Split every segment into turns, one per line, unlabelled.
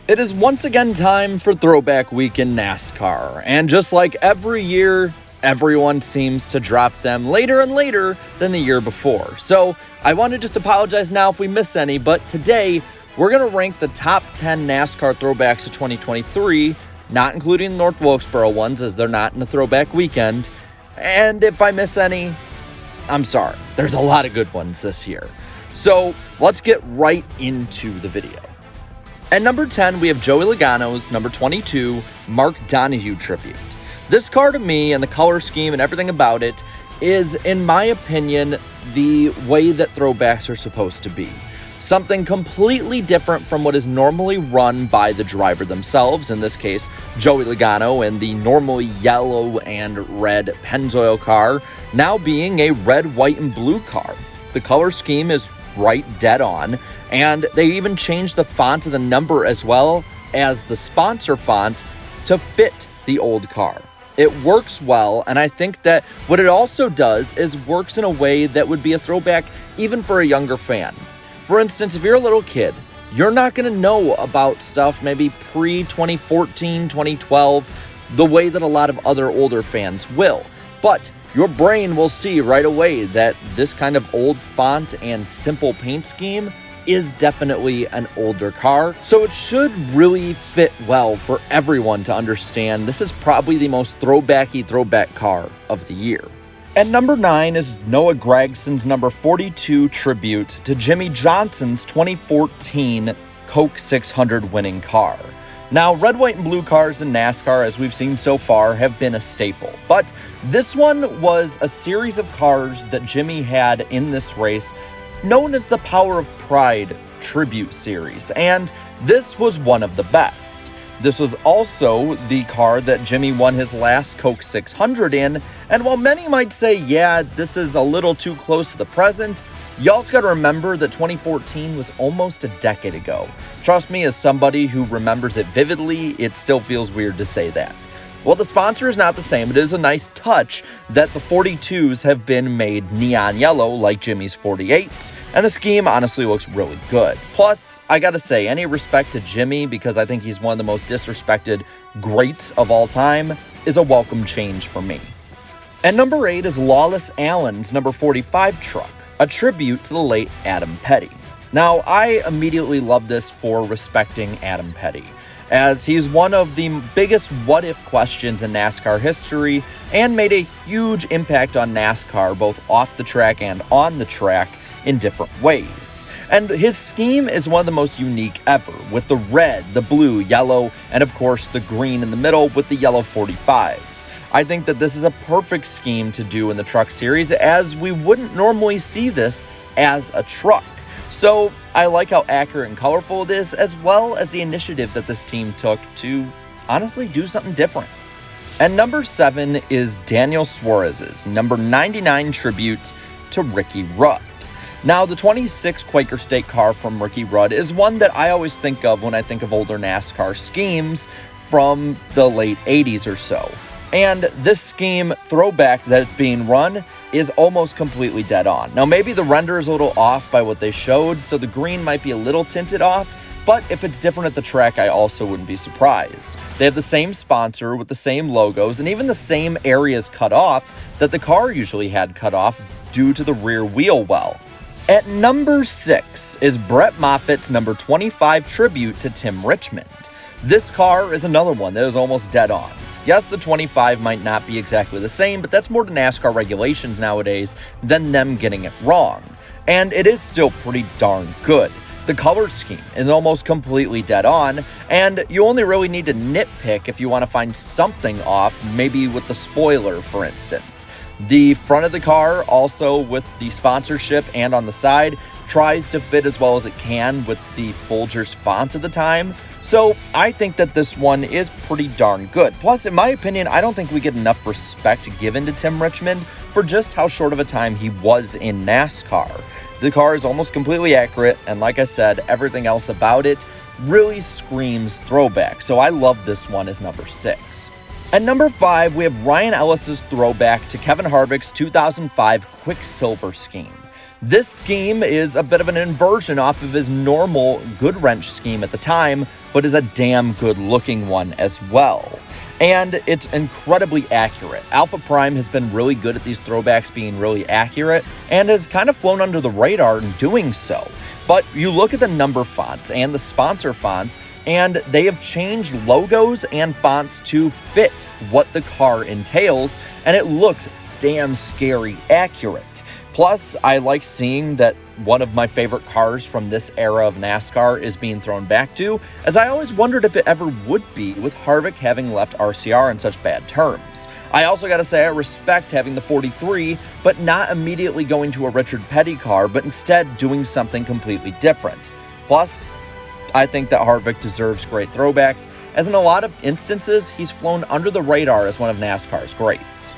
It is once again time for Throwback Week in NASCAR, and just like every year, everyone seems to drop them later and later than the year before. So I want to just apologize now if we miss any, but today we're going to rank the top 10 NASCAR throwbacks of 2023, not including the North Wilkesboro ones as they're not in the throwback weekend. And if I miss any, I'm sorry. There's a lot of good ones this year. So let's get right into the video. At number 10, we have Joey Logano's number 22 Mark Donohue tribute. This car to me and the color scheme and everything about it is, in my opinion, the way that throwbacks are supposed to be. Something completely different from what is normally run by the driver themselves, in this case, Joey Logano, and the normally yellow and red Pennzoil car, now being a red, white, and blue car. The color scheme is right dead on, and they even changed the font of the number as well as the sponsor font to fit the old car. It works well, and I think that what it also does is works in a way that would be a throwback even for a younger fan. For instance, if you're a little kid, you're not going to know about stuff maybe pre-2014, 2012, the way that a lot of other older fans will. But your brain will see right away that this kind of old font and simple paint scheme is definitely an older car, so it should really fit well for everyone to understand this is probably the most throwbacky throwback car of the year. At number 9 is Noah Gragson's number 42 tribute to Jimmie Johnson's 2014 Coke 600 winning car. Now, red, white, and blue cars in NASCAR, as we've seen so far, have been a staple. But this one was a series of cars that Jimmie had in this race known as the Power of Pride Tribute Series, and this was one of the best. This was also the car that Jimmie won his last Coke 600 in, and while many might say, yeah, this is a little too close to the present, you also got to remember that 2014 was almost a decade ago. Trust me, as somebody who remembers it vividly, it still feels weird to say that. Well, the sponsor is not the same. It is a nice touch that the 42s have been made neon yellow like Jimmie's 48s, and the scheme honestly looks really good. Plus, I gotta say, any respect to Jimmie, because I think he's one of the most disrespected greats of all time, is a welcome change for me. At number 8 is Lawless Allen's number 45 truck, a tribute to the late Adam Petty. Now, I immediately love this for respecting Adam Petty, as he's one of the biggest what-if questions in NASCAR history and made a huge impact on NASCAR both off the track and on the track in different ways. And his scheme is one of the most unique ever, with the red, the blue, yellow, and of course the green in the middle with the yellow 45s. I think that this is a perfect scheme to do in the Truck Series, as we wouldn't normally see this as a truck. So I like how accurate and colorful it is, as well as the initiative that this team took to honestly do something different. And number 7 is Daniel Suarez's number 99 tribute to Ricky Rudd. Now, the 26 Quaker State car from Ricky Rudd is one that I always think of when I think of older NASCAR schemes from the late 80s or so. And this scheme throwback that it's being run is almost completely dead on. Now, maybe the render is a little off by what they showed, so the green might be a little tinted off, but if it's different at the track, I also wouldn't be surprised. They have the same sponsor with the same logos and even the same areas cut off that the car usually had cut off due to the rear wheel well. At number 6 is Brett Moffitt's number 25 tribute to Tim Richmond. This car is another one that is almost dead on. Yes, the 25 might not be exactly the same, but that's more to NASCAR regulations nowadays than them getting it wrong. And it is still pretty darn good. The color scheme is almost completely dead on, and you only really need to nitpick if you want to find something off, maybe with the spoiler, for instance. The front of the car, also with the sponsorship and on the side, tries to fit as well as it can with the Folgers font at the time. So I think that this one is pretty darn good. Plus, in my opinion, I don't think we get enough respect given to Tim Richmond for just how short of a time he was in NASCAR. The car is almost completely accurate, and like I said, everything else about it really screams throwback. So I love this one as number 6. At number 5, we have Ryan Ellis's throwback to Kevin Harvick's 2005 Quicksilver scheme. This scheme is a bit of an inversion off of his normal good wrench scheme at the time, but is a damn good looking one as well. And it's incredibly accurate. Alpha Prime has been really good at these throwbacks being really accurate and has kind of flown under the radar in doing so. But you look at the number fonts and the sponsor fonts, and they have changed logos and fonts to fit what the car entails, and it looks damn scary accurate. Plus, I like seeing that one of my favorite cars from this era of NASCAR is being thrown back to, as I always wondered if it ever would be, with Harvick having left RCR in such bad terms. I also gotta say I respect having the 43, but not immediately going to a Richard Petty car, but instead doing something completely different. Plus, I think that Harvick deserves great throwbacks, as in a lot of instances, he's flown under the radar as one of NASCAR's greats.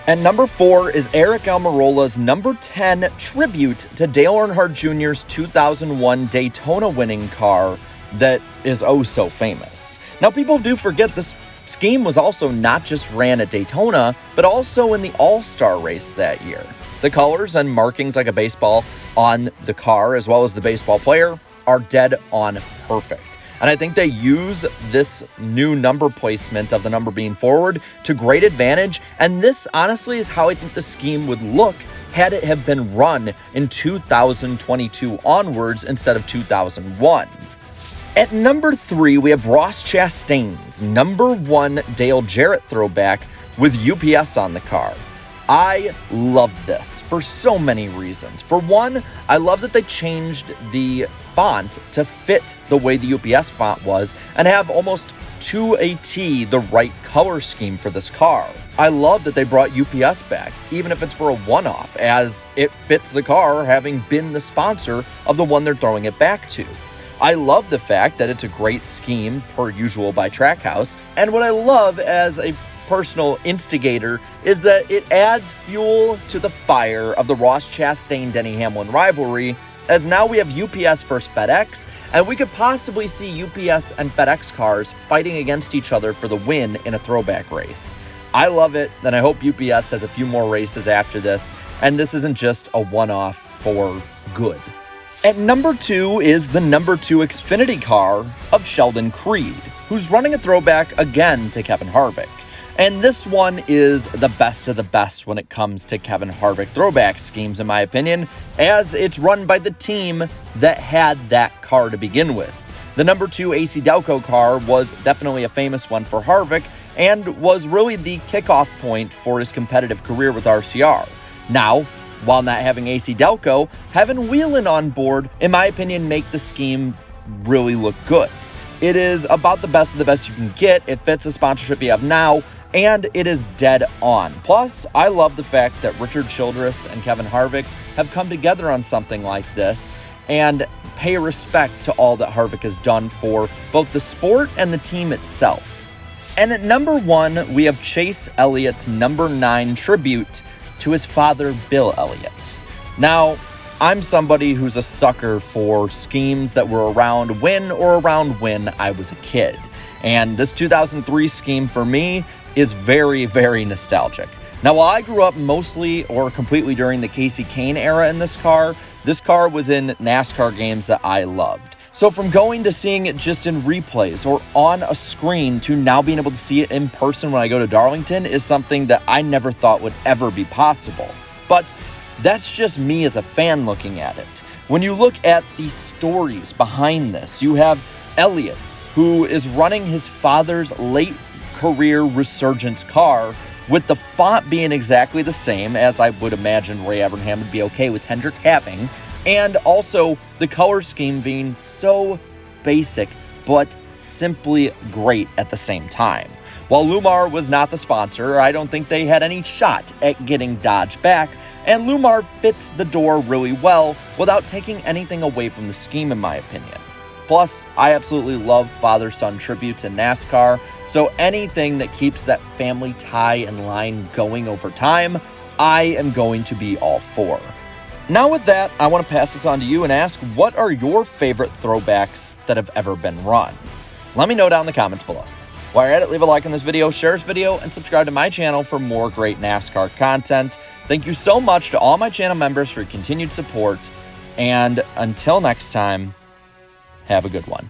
At number 4 is Eric Almarola's number 10 tribute to Dale Earnhardt Jr.'s 2001 Daytona winning car that is oh so famous. Now, people do forget this scheme was also not just ran at Daytona, but also in the All-Star race that year. The colors and markings like a baseball on the car, as well as the baseball player, are dead on perfect. And I think they use this new number placement of the number being forward to great advantage. And this honestly is how I think the scheme would look had it have been run in 2022 onwards instead of 2001. At number 3, we have Ross Chastain's number 1 Dale Jarrett throwback with UPS on the car. I love this for so many reasons. For one, I love that they changed the font to fit the way the UPS font was and have almost to a T the right color scheme for this car. I love that they brought UPS back, even if it's for a one-off, as it fits the car having been the sponsor of the one they're throwing it back to. I love the fact that it's a great scheme, per usual by Trackhouse, and what I love as a personal instigator is that it adds fuel to the fire of the Ross Chastain-Denny Hamlin rivalry, as now we have UPS versus FedEx, and we could possibly see UPS and FedEx cars fighting against each other for the win in a throwback race. I love it, and I hope UPS has a few more races after this, and this isn't just a one-off for good. At number 2 is the number 2 Xfinity car of Sheldon Creed, who's running a throwback again to Kevin Harvick. And this one is the best of the best when it comes to Kevin Harvick throwback schemes, in my opinion, as it's run by the team that had that car to begin with. The number 2 AC Delco car was definitely a famous one for Harvick and was really the kickoff point for his competitive career with RCR. Now, while not having AC Delco, having Whelan on board, in my opinion, make the scheme really look good. It is about the best of the best you can get. It fits the sponsorship you have now, and it is dead on. Plus, I love the fact that Richard Childress and Kevin Harvick have come together on something like this and pay respect to all that Harvick has done for both the sport and the team itself. And at number 1, we have Chase Elliott's number 9 tribute to his father, Bill Elliott. Now, I'm somebody who's a sucker for schemes that were around when I was a kid. And this 2003 scheme for me is very, very nostalgic. Now, while I grew up mostly or completely during the Casey Kane era in this car was in NASCAR games that I loved. So from going to seeing it just in replays or on a screen to now being able to see it in person when I go to Darlington is something that I never thought would ever be possible. But that's just me as a fan looking at it. When you look at the stories behind this, you have Elliot, who is running his father's late career resurgence car with the font being exactly the same, as I would imagine Ray Evernham would be okay with Hendrick having, and also the color scheme being so basic but simply great at the same time. While Lumar was not the sponsor, I don't think they had any shot at getting Dodge back, and Lumar fits the door really well without taking anything away from the scheme, in my opinion. Plus, I absolutely love father-son tributes in NASCAR, so anything that keeps that family tie and line going over time, I am going to be all for. Now with that, I want to pass this on to you and ask, what are your favorite throwbacks that have ever been run? Let me know down in the comments below. While you're at it, leave a like on this video, share this video, and subscribe to my channel for more great NASCAR content. Thank you so much to all my channel members for your continued support. And until next time, have a good one.